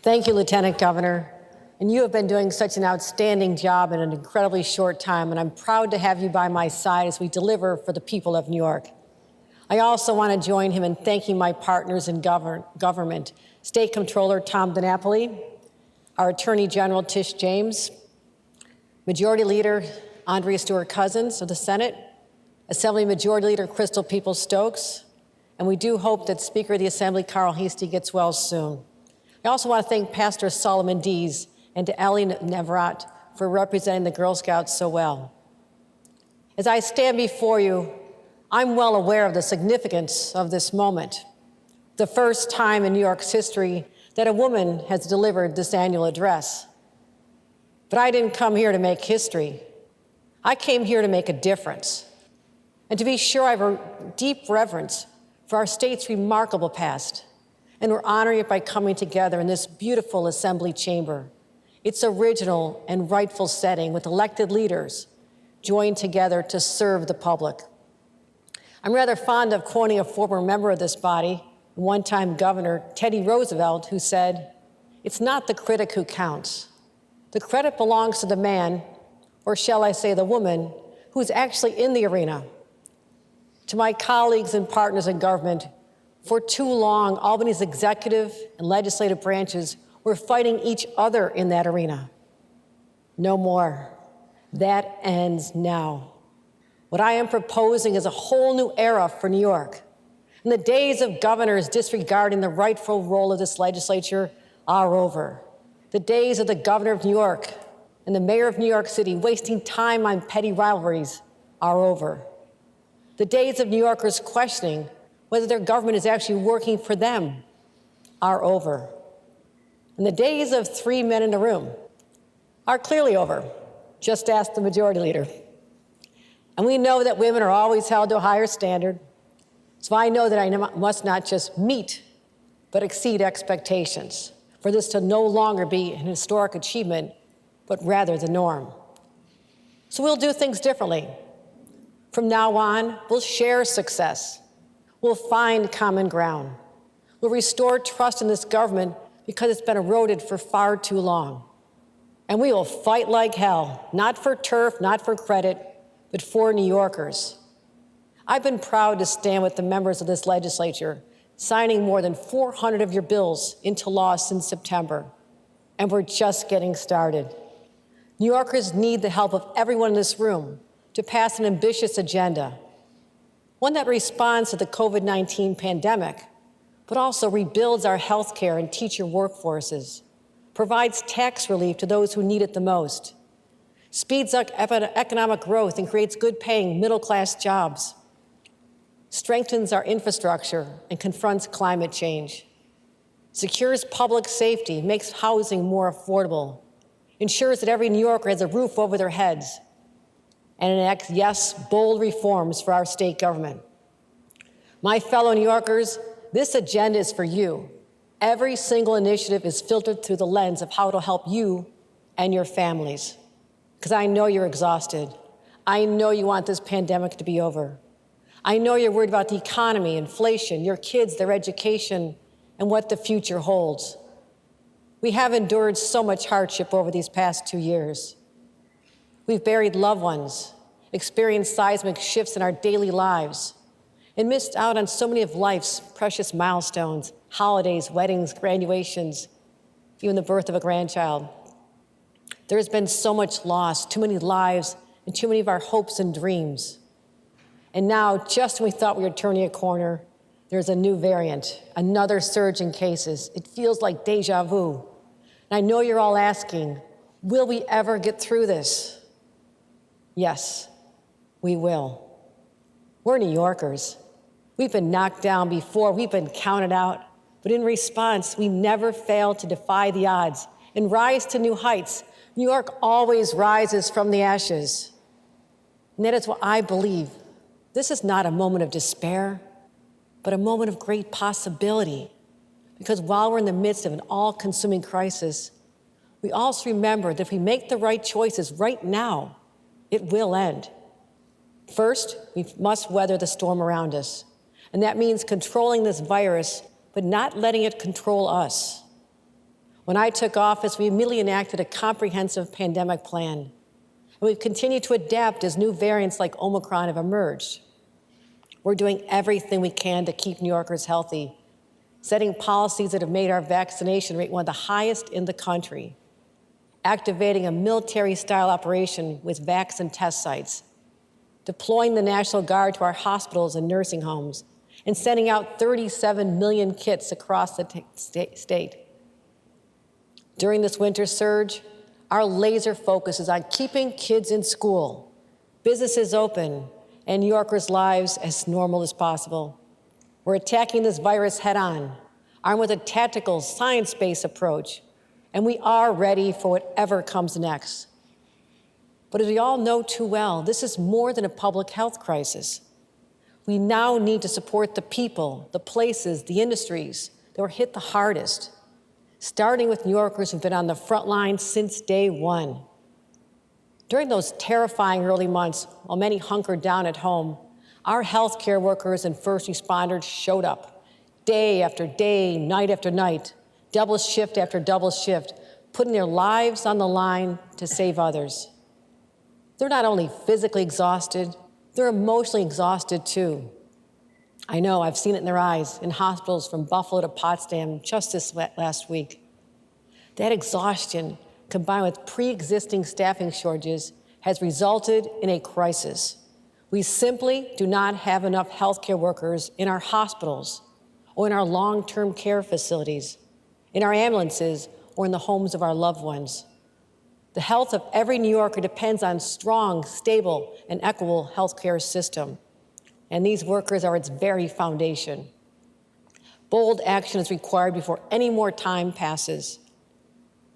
Thank you, Lieutenant Governor. And you have been doing such an outstanding job in an incredibly short time, and I'm proud to have you by my side as we deliver for the people of New York. I also want to join him in thanking my partners in government, State Comptroller Tom DiNapoli, our Attorney General Tish James, Majority Leader Andrea Stewart-Cousins of the Senate, Assembly Majority Leader Crystal Peoples-Stokes, and we do hope that Speaker of the Assembly Carl Heastie gets well soon. I also want to thank Pastor Solomon Dees and to Ali Nevrat for representing the Girl Scouts so well. As I stand before you, I'm well aware of the significance of this moment, the first time in New York's history that a woman has delivered this annual address. But I didn't come here to make history. I came here to make a difference. And to be sure, I have a deep reverence for our state's remarkable past, and we're honoring it by coming together in this beautiful assembly chamber, its original and rightful setting with elected leaders joined together to serve the public. I'm rather fond of quoting a former member of this body, one-time Governor Teddy Roosevelt, who said, "It's not the critic who counts. The credit belongs to the man, or shall I say the woman, who's actually in the arena." To my colleagues and partners in government, for too long, Albany's executive and legislative branches were fighting each other in that arena. No more. That ends now. What I am proposing is a whole new era for New York. And the days of governors disregarding the rightful role of this legislature are over. The days of the governor of New York and the mayor of New York City wasting time on petty rivalries are over. The days of New Yorkers questioning whether their government is actually working for them are over. And the days of 3 men in a room are clearly over. Just ask the majority leader. And we know that women are always held to a higher standard. So I know that I must not just meet, but exceed expectations for this to no longer be an historic achievement, but rather the norm. So we'll do things differently. From now on, we'll share success. We'll find common ground. We'll restore trust in this government because it's been eroded for far too long. And we will fight like hell, not for turf, not for credit, but for New Yorkers. I've been proud to stand with the members of this legislature, signing more than 400 of your bills into law since September. And we're just getting started. New Yorkers need the help of everyone in this room to pass an ambitious agenda, one that responds to the COVID-19 pandemic, but also rebuilds our healthcare and teacher workforces, provides tax relief to those who need it the most, speeds up economic growth and creates good-paying middle-class jobs, strengthens our infrastructure and confronts climate change, secures public safety, makes housing more affordable, ensures that every New Yorker has a roof over their heads, and enacts, yes, bold reforms for our state government. My fellow New Yorkers, this agenda is for you. Every single initiative is filtered through the lens of how it'll help you and your families. Because I know you're exhausted. I know you want this pandemic to be over. I know you're worried about the economy, inflation, your kids, their education, and what the future holds. We have endured so much hardship over these past 2 years. We've buried loved ones, experienced seismic shifts in our daily lives, and missed out on so many of life's precious milestones, holidays, weddings, graduations, even the birth of a grandchild. There has been so much loss, too many lives, and too many of our hopes and dreams. And now, just when we thought we were turning a corner, there's a new variant, another surge in cases. It feels like deja vu. And I know you're all asking, will we ever get through this? Yes, we will. We're New Yorkers. We've been knocked down before, we've been counted out, but in response, we never fail to defy the odds and rise to new heights. New York always rises from the ashes. And that is what I believe. This is not a moment of despair, but a moment of great possibility. Because while we're in the midst of an all-consuming crisis, we also remember that if we make the right choices right now, it will end. First, we must weather the storm around us. And that means controlling this virus, but not letting it control us. When I took office, we immediately enacted a comprehensive pandemic plan. And we've continued to adapt as new variants like Omicron have emerged. We're doing everything we can to keep New Yorkers healthy, setting policies that have made our vaccination rate one of the highest in the country, activating a military-style operation with vaccine test sites, deploying the National Guard to our hospitals and nursing homes, and sending out 37 million kits across the state. During this winter surge, our laser focus is on keeping kids in school, businesses open, and New Yorkers' lives as normal as possible. We're attacking this virus head-on, armed with a tactical, science-based approach, and we are ready for whatever comes next. But as we all know too well, this is more than a public health crisis. We now need to support the people, the places, the industries that were hit the hardest, starting with New Yorkers who've been on the front line since day one. During those terrifying early months, while many hunkered down at home, our healthcare workers and first responders showed up day after day, night after night, double shift after double shift, putting their lives on the line to save others. They're not only physically exhausted, they're emotionally exhausted too. I know, I've seen it in their eyes in hospitals from Buffalo to Potsdam just this last week. That exhaustion, combined with pre-existing staffing shortages, has resulted in a crisis. We simply do not have enough healthcare workers in our hospitals or in our long-term care facilities, in our ambulances, or in the homes of our loved ones. The health of every New Yorker depends on strong, stable, and equitable healthcare system. And these workers are its very foundation. Bold action is required before any more time passes.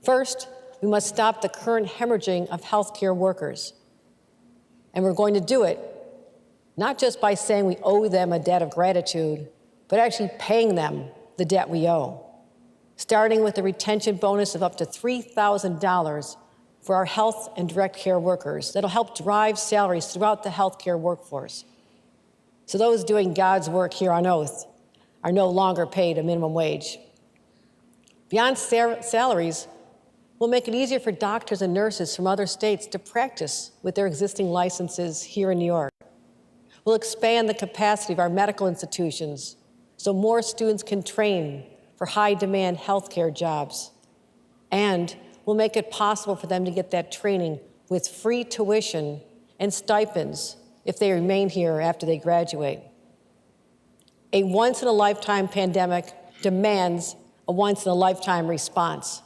First, we must stop the current hemorrhaging of healthcare workers. And we're going to do it not just by saying we owe them a debt of gratitude, but actually paying them the debt we owe, starting with a retention bonus of up to $3,000 for our health and direct care workers that'll help drive salaries throughout the healthcare workforce. So those doing God's work here on oath are no longer paid a minimum wage. Beyond salaries, we'll make it easier for doctors and nurses from other states to practice with their existing licenses here in New York. We'll expand the capacity of our medical institutions so more students can train for high-demand healthcare jobs. And we'll make it possible for them to get that training with free tuition and stipends if they remain here after they graduate. A once-in-a-lifetime pandemic demands a once-in-a-lifetime response.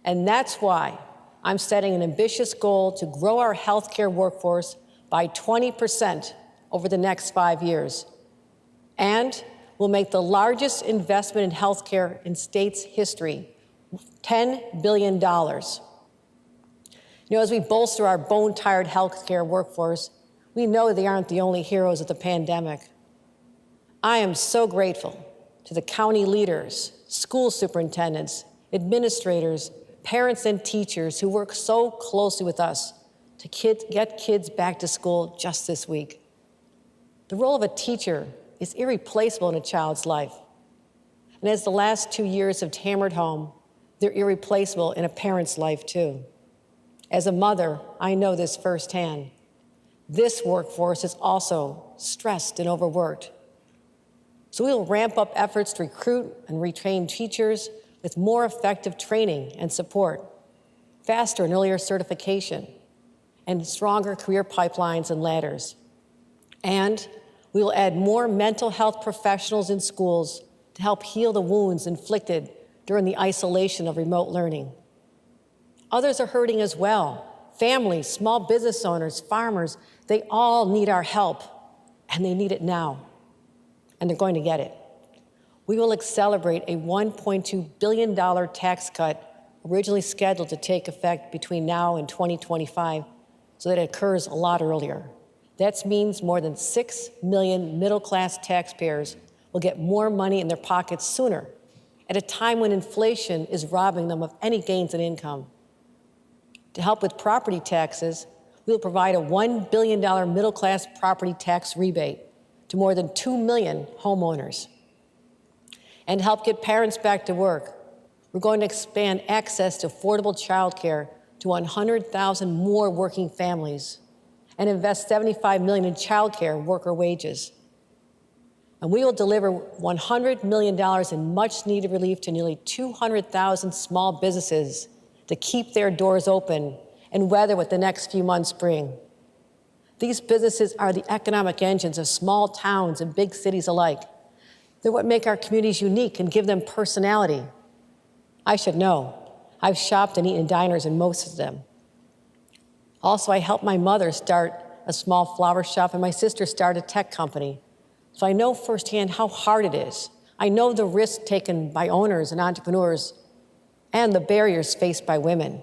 And that's why I'm setting an ambitious goal to grow our healthcare workforce by 20% over the next 5 years. And we'll make the largest investment in healthcare in state's history, $10 billion. You know, as we bolster our bone-tired healthcare workforce, we know they aren't the only heroes of the pandemic. I am so grateful to the county leaders, school superintendents, administrators, parents, and teachers who work so closely with us to get kids back to school just this week. The role of a teacher is irreplaceable in a child's life. And as the last 2 years have hammered home, they're irreplaceable in a parent's life too. As a mother, I know this firsthand. This workforce is also stressed and overworked. So we will ramp up efforts to recruit and retrain teachers with more effective training and support, faster and earlier certification, and stronger career pipelines and ladders. And we will add more mental health professionals in schools to help heal the wounds inflicted during the isolation of remote learning. Others are hurting as well. Families, small business owners, farmers, they all need our help, and they need it now. And they're going to get it. We will accelerate a $1.2 billion tax cut originally scheduled to take effect between now and 2025 so that it occurs a lot earlier. That means more than 6 million middle-class taxpayers will get more money in their pockets sooner, at a time when inflation is robbing them of any gains in income. To help with property taxes, we will provide a $1 billion middle-class property tax rebate to more than 2 million homeowners. And to help get parents back to work, We're going to expand access to affordable childcare to 100,000 more working families and invest $75 million in childcare worker wages. And we will deliver $100 million in much-needed relief to nearly 200,000 small businesses to keep their doors open and weather what the next few months bring. These businesses are the economic engines of small towns and big cities alike. They're what make our communities unique and give them personality. I should know. I've shopped and eaten in diners in most of them. Also, I helped my mother start a small flower shop and my sister start a tech company. So I know firsthand how hard it is. I know the risks taken by owners and entrepreneurs and the barriers faced by women.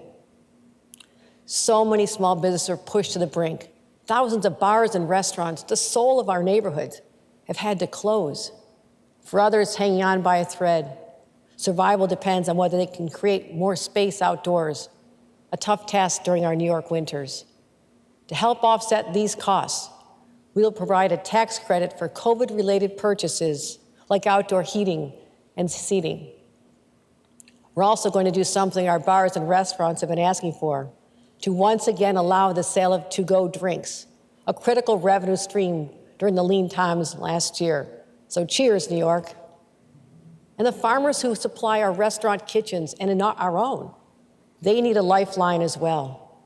So many small businesses are pushed to the brink. Thousands of bars and restaurants, the soul of our neighborhoods, have had to close. For others, hanging on by a thread. Survival depends on whether they can create more space outdoors, a tough task during our New York winters. To help offset these costs, we will provide a tax credit for COVID-related purchases like outdoor heating and seating. We're also going to do something our bars and restaurants have been asking for, to once again allow the sale of to-go drinks, a critical revenue stream during the lean times last year. So cheers, New York. And the farmers who supply our restaurant kitchens and our own, they need a lifeline as well.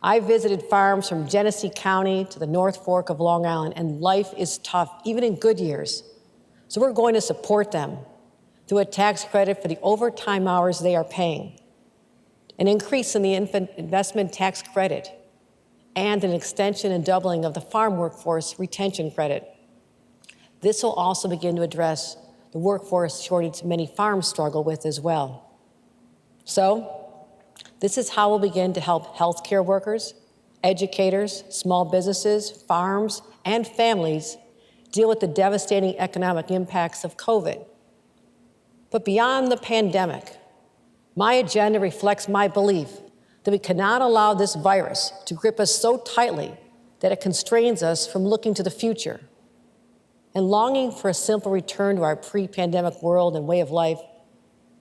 I visited farms from Genesee County to the North Fork of Long Island, and life is tough, even in good years. So we're going to support them through a tax credit for the overtime hours they are paying, an increase in the infant investment tax credit, and an extension and doubling of the farm workforce retention credit. This will also begin to address the workforce shortage many farms struggle with as well. So, this is how we'll begin to help healthcare workers, educators, small businesses, farms, and families deal with the devastating economic impacts of COVID. But beyond the pandemic, my agenda reflects my belief that we cannot allow this virus to grip us so tightly that it constrains us from looking to the future. And longing for a simple return to our pre-pandemic world and way of life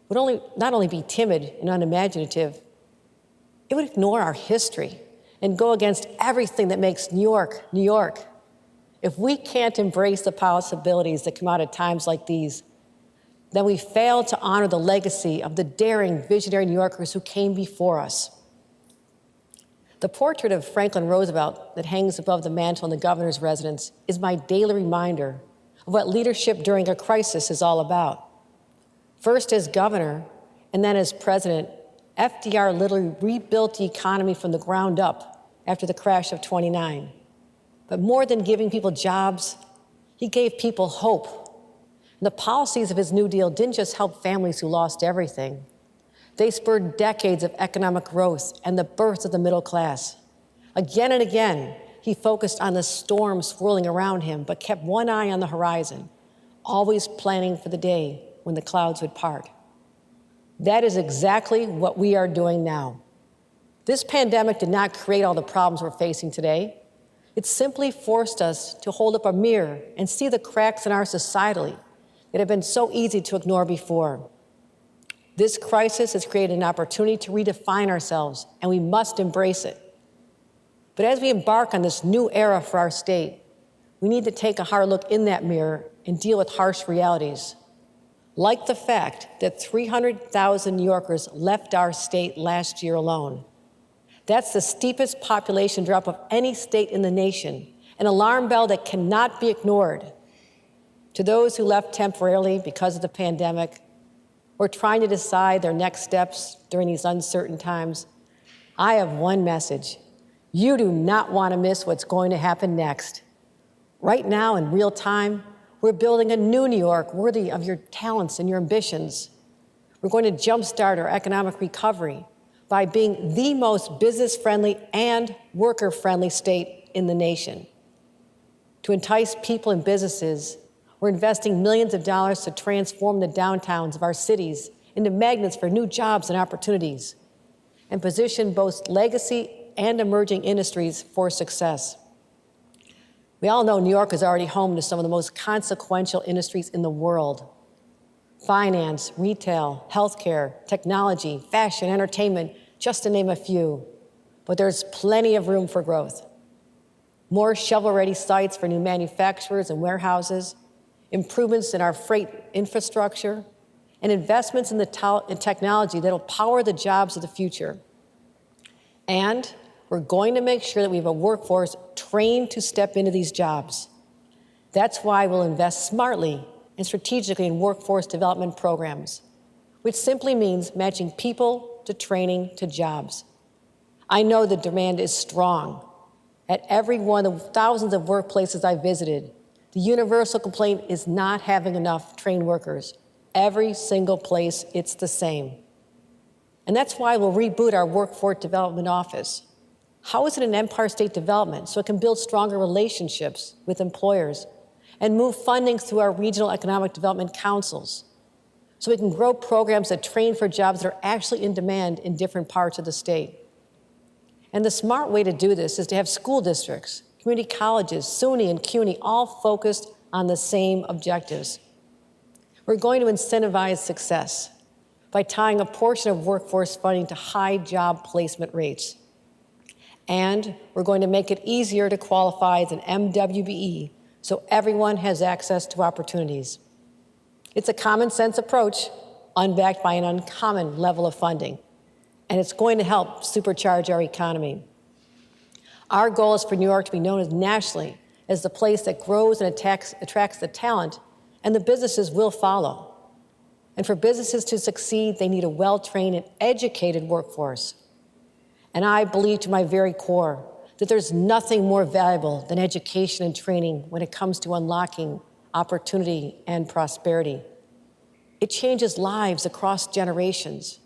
would not only be timid and unimaginative, it would ignore our history and go against everything that makes New York, New York. If we can't embrace the possibilities that come out at times like these, then we fail to honor the legacy of the daring, visionary New Yorkers who came before us. The portrait of Franklin Roosevelt that hangs above the mantel in the governor's residence is my daily reminder of what leadership during a crisis is all about. First as governor, and then as president, FDR literally rebuilt the economy from the ground up after the crash of '29. But more than giving people jobs, he gave people hope. And the policies of his New Deal didn't just help families who lost everything. They spurred decades of economic growth and the birth of the middle class. Again and again, he focused on the storm swirling around him, but kept one eye on the horizon, always planning for the day when the clouds would part. That is exactly what we are doing now. This pandemic did not create all the problems we're facing today. It simply forced us to hold up a mirror and see the cracks in our society that have been so easy to ignore before. This crisis has created an opportunity to redefine ourselves, and we must embrace it. But as we embark on this new era for our state, we need to take a hard look in that mirror and deal with harsh realities, like the fact that 300,000 New Yorkers left our state last year alone. That's the steepest population drop of any state in the nation, an alarm bell that cannot be ignored. To those who left temporarily because of the pandemic, or trying to decide their next steps during these uncertain times, I have one message. You do not want to miss what's going to happen next. Right now, in real time, we're building a new New York worthy of your talents and your ambitions. We're going to jumpstart our economic recovery by being the most business-friendly and worker-friendly state in the nation. To entice people and businesses, we're investing millions of dollars to transform the downtowns of our cities into magnets for new jobs and opportunities, and position both legacy and emerging industries for success. We all know New York is already home to some of the most consequential industries in the world. finance, retail, healthcare, technology, fashion, entertainment, just to name a few. But there's plenty of room for growth. More shovel-ready sites for new manufacturers and warehouses, improvements in our freight infrastructure, and investments in technology that'll power the jobs of the future. And we're going to make sure that we have a workforce trained to step into these jobs. That's why we'll invest smartly and strategically in workforce development programs, which simply means matching people to training to jobs. I know the demand is strong. At every one of the thousands of workplaces I visited, the universal complaint is not having enough trained workers. Every single place, it's the same. And that's why we'll reboot our Workforce Development Office. House it in Empire State Development so it can build stronger relationships with employers and move funding through our regional economic development councils so we can grow programs that train for jobs that are actually in demand in different parts of the state. And the smart way to do this is to have school districts, community colleges, SUNY and CUNY, all focused on the same objectives. We're going to incentivize success by tying a portion of workforce funding to high job placement rates. And we're going to make it easier to qualify as an MWBE so everyone has access to opportunities. It's a common sense approach, unbacked by an uncommon level of funding. And it's going to help supercharge our economy. Our goal is for New York to be known nationally as the place that grows and attracts the talent, and the businesses will follow. And for businesses to succeed, they need a well-trained and educated workforce. And I believe to my very core that there's nothing more valuable than education and training when it comes to unlocking opportunity and prosperity. It changes lives across generations.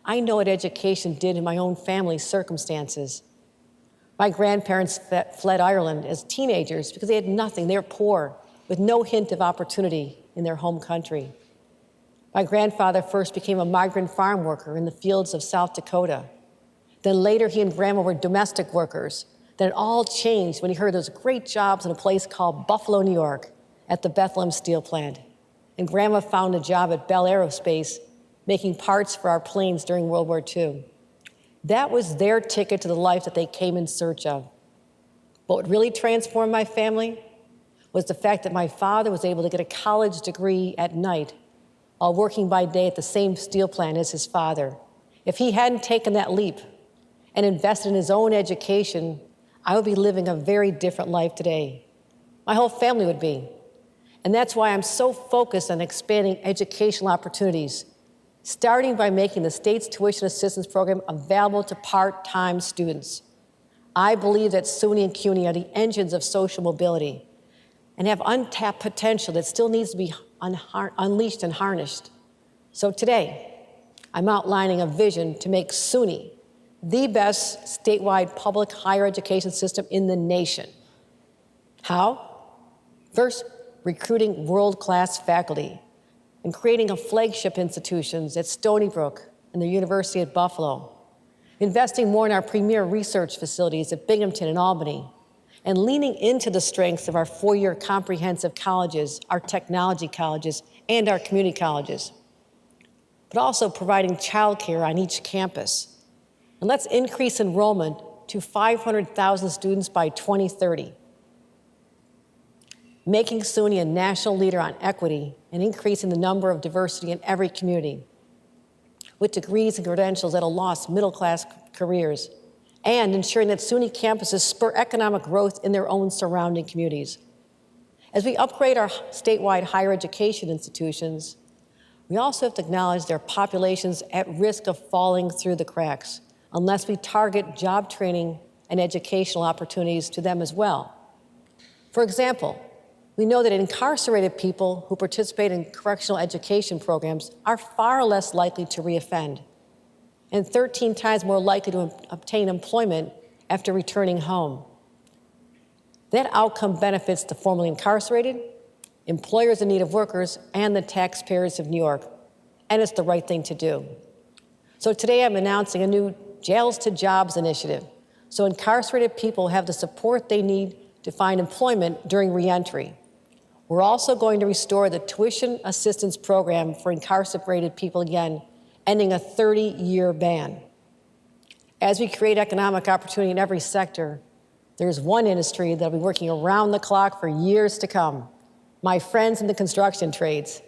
I know what education did in my own family's circumstances. My grandparents fled Ireland as teenagers because they had nothing. They were poor, with no hint of opportunity in their home country. My grandfather first became a migrant farm worker in the fields of South Dakota. Then later, he and Grandma were domestic workers. Then it all changed when he heard there was great jobs in a place called Buffalo, New York, at the Bethlehem Steel Plant. And Grandma found a job at Bell Aerospace, making parts for our planes during World War II. That was their ticket to the life that they came in search of. But what really transformed my family was the fact that my father was able to get a college degree at night while working by day at the same steel plant as his father. If he hadn't taken that leap and invested in his own education, I would be living a very different life today. My whole family would be. And that's why I'm so focused on expanding educational opportunities, starting by making the state's tuition assistance program available to part-time students. I believe that SUNY and CUNY are the engines of social mobility and have untapped potential that still needs to be unleashed and harnessed. So today, I'm outlining a vision to make SUNY the best statewide public higher education system in the nation. How? First, recruiting world-class faculty and creating a flagship institutions at Stony Brook and the University at Buffalo, investing more in our premier research facilities at Binghamton and Albany, and leaning into the strengths of our four-year comprehensive colleges, our technology colleges, and our community colleges, but also providing childcare on each campus. And let's increase enrollment to 500,000 students by 2030. Making SUNY a national leader on equity and increasing the number of diversity in every community, with degrees and credentials that'll launch middle-class careers, and ensuring that SUNY campuses spur economic growth in their own surrounding communities. As we upgrade our statewide higher education institutions, we also have to acknowledge their populations at risk of falling through the cracks unless we target job training and educational opportunities to them as well. For example, we know that incarcerated people who participate in correctional education programs are far less likely to reoffend and 13 times more likely to obtain employment after returning home. That outcome benefits the formerly incarcerated, employers in need of workers, and the taxpayers of New York, and it's the right thing to do. So today I'm announcing a new Jails to Jobs initiative, so incarcerated people have the support they need to find employment during reentry. We're also going to restore the tuition assistance program for incarcerated people again, ending a 30-year ban. As we create economic opportunity in every sector, there's one industry that'll be working around the clock for years to come. My friends in the construction trades,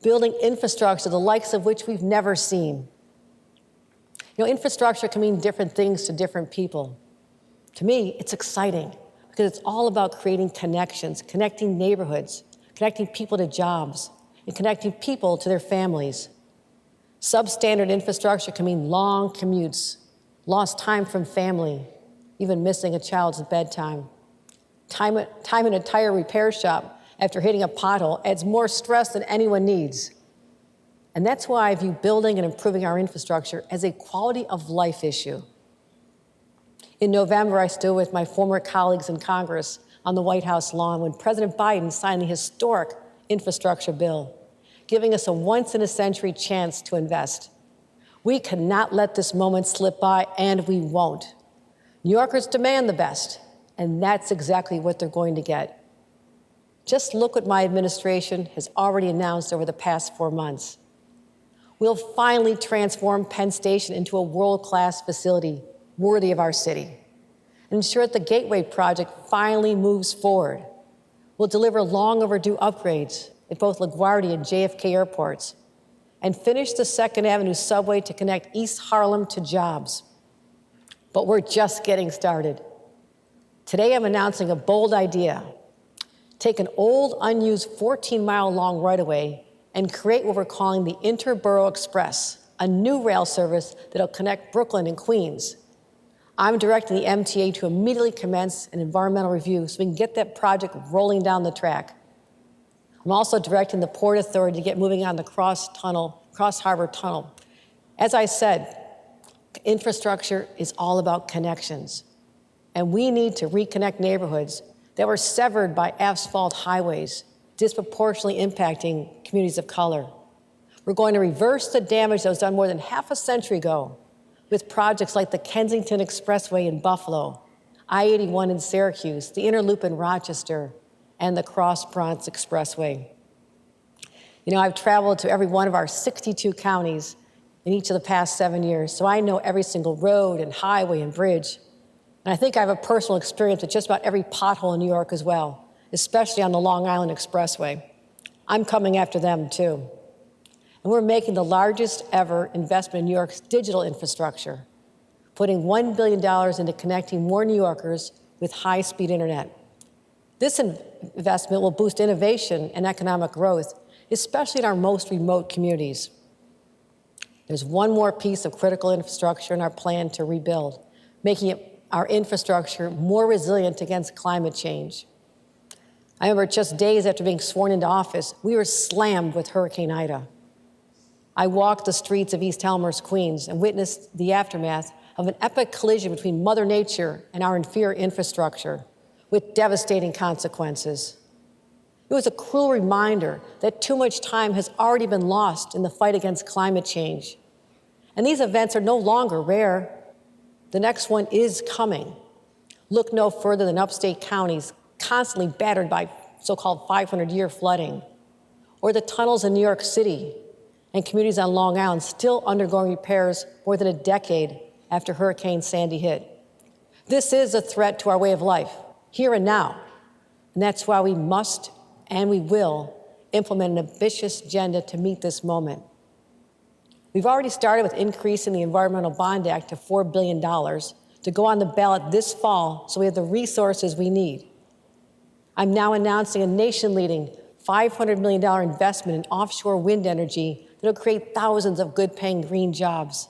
building infrastructure the likes of which we've never seen. You know, infrastructure can mean different things to different people. To me, it's exciting because it's all about creating connections, connecting neighborhoods, connecting people to jobs, and connecting people to their families. Substandard infrastructure can mean long commutes, lost time from family, even missing a child's bedtime. Time in a tire repair shop after hitting a pothole adds more stress than anyone needs. And that's why I view building and improving our infrastructure as a quality of life issue. In November, I stood with my former colleagues in Congress on the White House lawn when President Biden signed the historic infrastructure bill, giving us a once-in-a-century chance to invest. We cannot let this moment slip by, and we won't. New Yorkers demand the best, and that's exactly what they're going to get. Just look what my administration has already announced over the past 4 months. We'll finally transform Penn Station into a world-class facility worthy of our city and ensure that the Gateway project finally moves forward. We'll deliver long overdue upgrades at both LaGuardia and JFK airports and finish the 2nd Avenue subway to connect East Harlem to jobs. But we're just getting started. Today, I'm announcing a bold idea. Take an old, unused 14-mile-long right-of-way and create what we're calling the Interborough Express, a new rail service that'll connect Brooklyn and Queens. I'm directing the MTA to immediately commence an environmental review so we can get that project rolling down the track. I'm also directing the Port Authority to get moving on the Cross Harbor Tunnel. As I said, infrastructure is all about connections, and we need to reconnect neighborhoods that were severed by asphalt highways, disproportionately impacting communities of color. We're going to reverse the damage that was done more than half a century ago with projects like the Kensington Expressway in Buffalo, I-81 in Syracuse, the Inner Loop in Rochester, and the Cross Bronx Expressway. You know, I've traveled to every one of our 62 counties in each of the past 7 years, so I know every single road and highway and bridge. And I think I have a personal experience with just about every pothole in New York as well, especially on the Long Island Expressway. I'm coming after them, too. And we're making the largest ever investment in New York's digital infrastructure, putting $1 billion into connecting more New Yorkers with high-speed internet. This investment will boost innovation and economic growth, especially in our most remote communities. There's one more piece of critical infrastructure in our plan to rebuild, making our infrastructure more resilient against climate change. I remember just days after being sworn into office, we were slammed with Hurricane Ida. I walked the streets of East Elmhurst, Queens, and witnessed the aftermath of an epic collision between Mother Nature and our inferior infrastructure, with devastating consequences. It was a cruel reminder that too much time has already been lost in the fight against climate change. And these events are no longer rare. The next one is coming. Look no further than upstate counties constantly battered by so-called 500-year flooding, or the tunnels in New York City and communities on Long Island still undergoing repairs more than a decade after Hurricane Sandy hit. This is a threat to our way of life, here and now, and that's why we must and we will implement an ambitious agenda to meet this moment. We've already started with increasing the Environmental Bond Act to $4 billion to go on the ballot this fall so we have the resources we need. I'm now announcing a nation-leading $500 million investment in offshore wind energy that will create thousands of good-paying green jobs.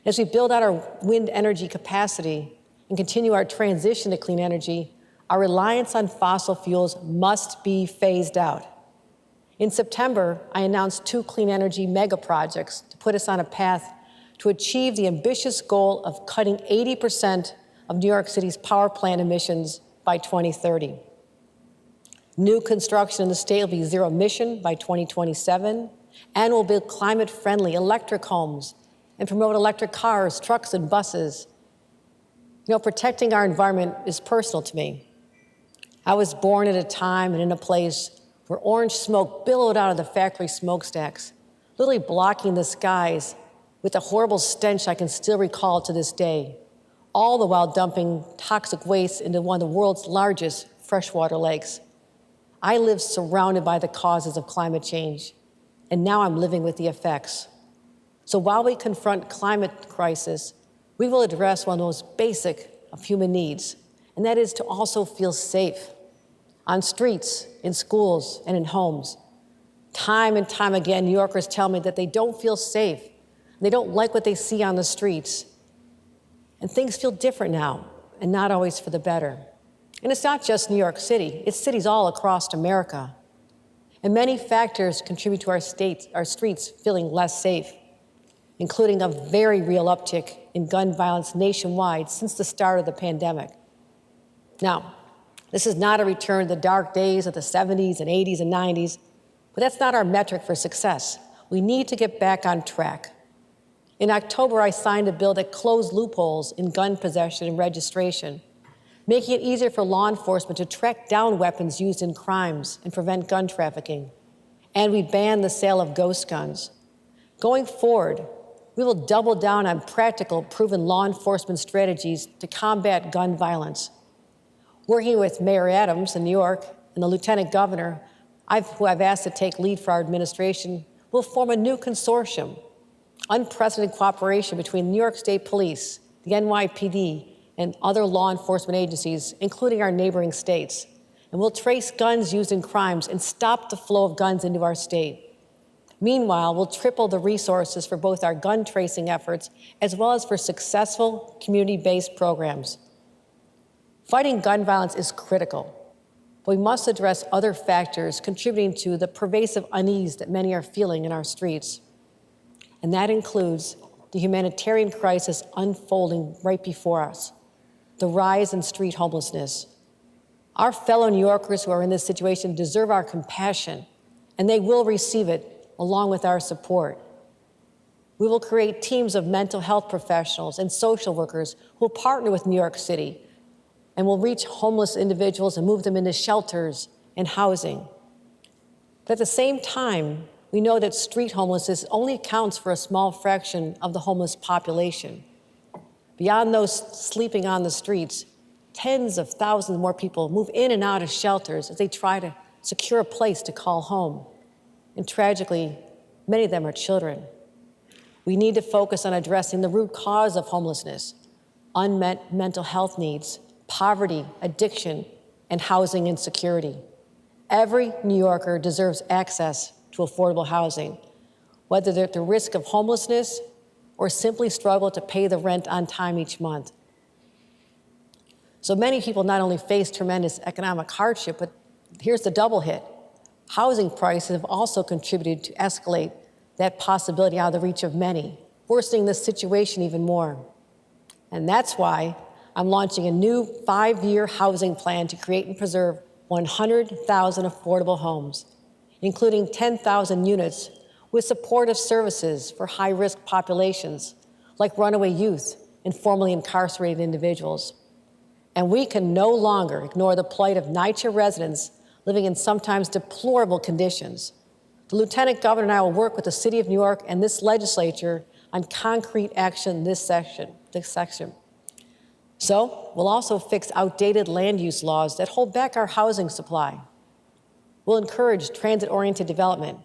As we build out our wind energy capacity and continue our transition to clean energy, our reliance on fossil fuels must be phased out. In September, I announced 2 clean energy mega projects to put us on a path to achieve the ambitious goal of cutting 80% of New York City's power plant emissions by 2030. New construction in the state will be zero emission by 2027, and will build climate-friendly electric homes and promote electric cars, trucks, and buses. You know, protecting our environment is personal to me. I was born at a time and in a place where orange smoke billowed out of the factory smokestacks, literally blocking the skies with a horrible stench I can still recall to this day, all the while dumping toxic waste into one of the world's largest freshwater lakes. I live surrounded by the causes of climate change, and now I'm living with the effects. So while we confront climate crisis, we will address one of the most basic of human needs, and that is to also feel safe on streets, in schools, and in homes. Time and time again, New Yorkers tell me that they don't feel safe. They don't like what they see on the streets. And things feel different now, and not always for the better. And it's not just New York City, it's cities all across America. And many factors contribute to our streets feeling less safe, including a very real uptick in gun violence nationwide since the start of the pandemic. Now, this is not a return to the dark days of the 70s and 80s and 90s, but that's not our metric for success. We need to get back on track. In October, I signed a bill that closed loopholes in gun possession and registration, making it easier for law enforcement to track down weapons used in crimes and prevent gun trafficking. And we banned the sale of ghost guns. Going forward, we will double down on practical, proven law enforcement strategies to combat gun violence. Working with Mayor Adams in New York and the Lieutenant Governor, who I've asked to take lead for our administration, we'll form a new consortium, unprecedented cooperation between New York State Police, the NYPD, and other law enforcement agencies, including our neighboring states. And we'll trace guns used in crimes and stop the flow of guns into our state. Meanwhile, we'll triple the resources for both our gun tracing efforts as well as for successful community-based programs. Fighting gun violence is critical, but we must address other factors contributing to the pervasive unease that many are feeling in our streets. And that includes the humanitarian crisis unfolding right before us, the rise in street homelessness. Our fellow New Yorkers who are in this situation deserve our compassion, and they will receive it along with our support. We will create teams of mental health professionals and social workers who will partner with New York City and will reach homeless individuals and move them into shelters and housing. But at the same time, we know that street homelessness only accounts for a small fraction of the homeless population. Beyond those sleeping on the streets, tens of thousands more people move in and out of shelters as they try to secure a place to call home. And tragically, many of them are children. We need to focus on addressing the root cause of homelessness, unmet mental health needs, poverty, addiction, and housing insecurity. Every New Yorker deserves access to affordable housing, whether they're at the risk of homelessness or simply struggle to pay the rent on time each month. So many people not only face tremendous economic hardship, but here's the double hit. Housing prices have also contributed to escalate that possibility out of the reach of many, worsening the situation even more. And that's why I'm launching a new 5-year housing plan to create and preserve 100,000 affordable homes, including 10,000 units with supportive services for high-risk populations like runaway youth and formerly incarcerated individuals. And we can no longer ignore the plight of NYCHA residents living in sometimes deplorable conditions. The Lieutenant Governor and I will work with the City of New York and this legislature on concrete action this section. So we'll also fix outdated land use laws that hold back our housing supply. We'll encourage transit-oriented development,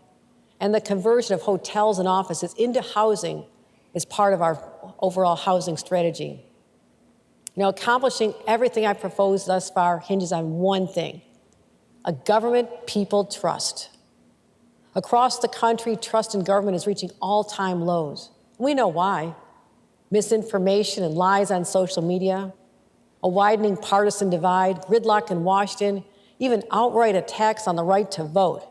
and the conversion of hotels and offices into housing is part of our overall housing strategy. Accomplishing everything I've proposed thus far hinges on one thing: a government people trust. Across the country, trust in government is reaching all-time lows. We know why. Misinformation and lies on social media, a widening partisan divide, gridlock in Washington, even outright attacks on the right to vote.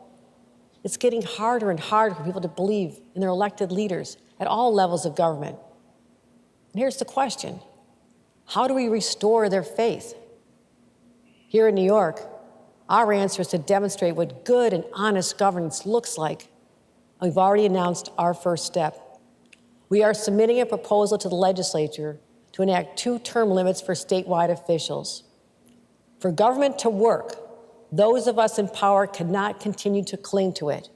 It's getting harder and harder for people to believe in their elected leaders at all levels of government. And here's the question: how do we restore their faith? Here in New York, our answer is to demonstrate what good and honest governance looks like. And we've already announced our first step. We are submitting a proposal to the legislature to enact 2 term limits for statewide officials. For government to work, Those of us in power cannot continue to cling to it.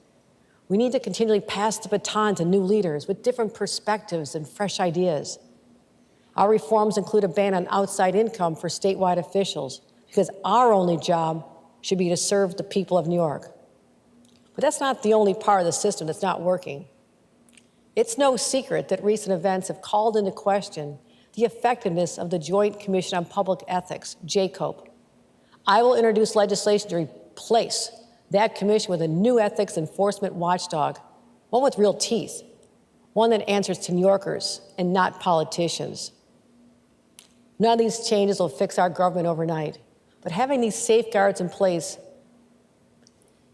We need to continually pass the baton to new leaders with different perspectives and fresh ideas. Our reforms include a ban on outside income for statewide officials, because our only job should be to serve the people of New York. But that's not the only part of the system that's not working. It's no secret that recent events have called into question the effectiveness of the Joint Commission on Public Ethics, JCOPE. I will introduce legislation to replace that commission with a new ethics enforcement watchdog, one with real teeth, one that answers to New Yorkers and not politicians. None of these changes will fix our government overnight, but having these safeguards in place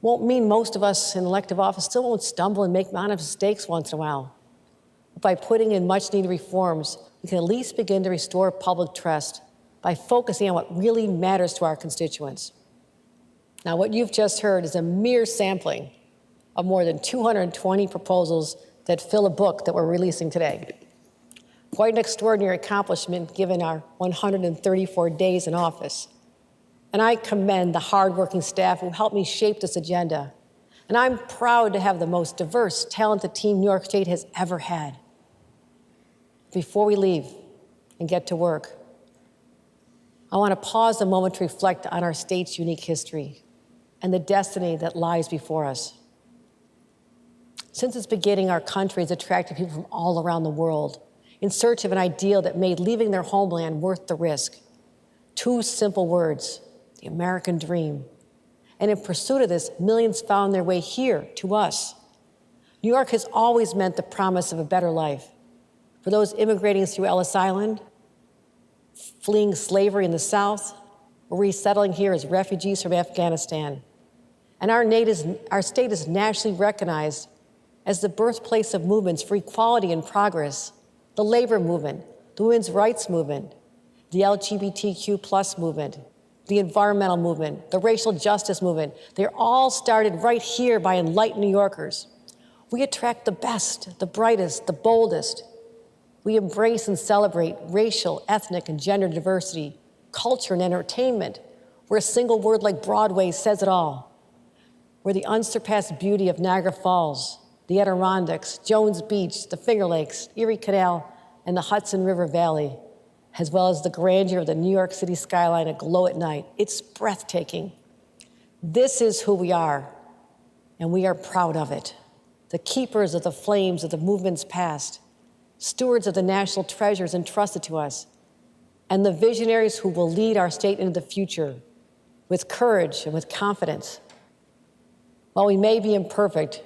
won't mean most of us in elective office still won't stumble and make honest mistakes once in a while. But by putting in much-needed reforms, we can at least begin to restore public trust by focusing on what really matters to our constituents. Now, what you've just heard is a mere sampling of more than 220 proposals that fill a book that we're releasing today. Quite an extraordinary accomplishment given our 134 days in office. And I commend the hardworking staff who helped me shape this agenda. And I'm proud to have the most diverse, talented team New York State has ever had. Before we leave and get to work, I want to pause a moment to reflect on our state's unique history and the destiny that lies before us. Since its beginning, our country has attracted people from all around the world in search of an ideal that made leaving their homeland worth the risk. Two simple words: the American dream. And in pursuit of this, millions found their way here to us. New York has always meant the promise of a better life. For those immigrating through Ellis Island, fleeing slavery in the South, or resettling here as refugees from Afghanistan. And our state is nationally recognized as the birthplace of movements for equality and progress: the labor movement, the women's rights movement, the LGBTQ+ movement, the environmental movement, the racial justice movement. They're all started right here by enlightened New Yorkers. We attract the best, the brightest, the boldest. We embrace and celebrate racial, ethnic, and gender diversity, culture and entertainment, where a single word like Broadway says it all. Where the unsurpassed beauty of Niagara Falls, the Adirondacks, Jones Beach, the Finger Lakes, Erie Canal, and the Hudson River Valley, as well as the grandeur of the New York City skyline aglow at night. It's breathtaking. This is who we are, and we are proud of it. The keepers of the flames of the movement's past, stewards of the national treasures entrusted to us, and the visionaries who will lead our state into the future with courage and with confidence. While we may be imperfect,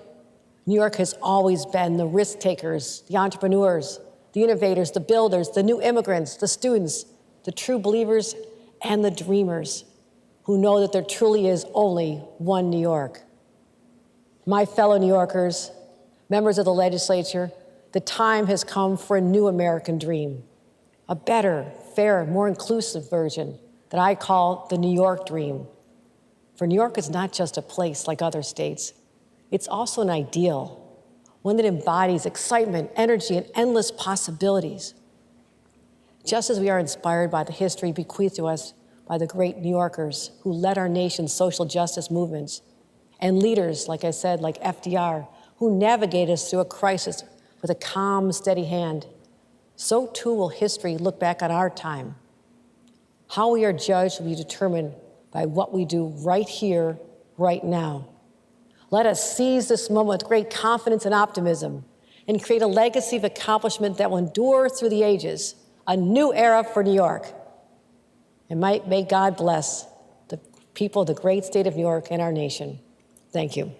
New York has always been the risk takers, the entrepreneurs, the innovators, the builders, the new immigrants, the students, the true believers, and the dreamers who know that there truly is only one New York. My fellow New Yorkers, members of the legislature, the time has come for a new American dream, a better, fairer, more inclusive version that I call the New York dream. For New York is not just a place like other states. It's also an ideal, one that embodies excitement, energy, and endless possibilities. Just as we are inspired by the history bequeathed to us by the great New Yorkers who led our nation's social justice movements, and leaders, like I said, like FDR, who navigated us through a crisis with a calm, steady hand, so too will history look back on our time. How we are judged will be determined by what we do right here, right now. Let us seize this moment with great confidence and optimism and create a legacy of accomplishment that will endure through the ages, a new era for New York. And may God bless the people of the great state of New York and our nation. Thank you.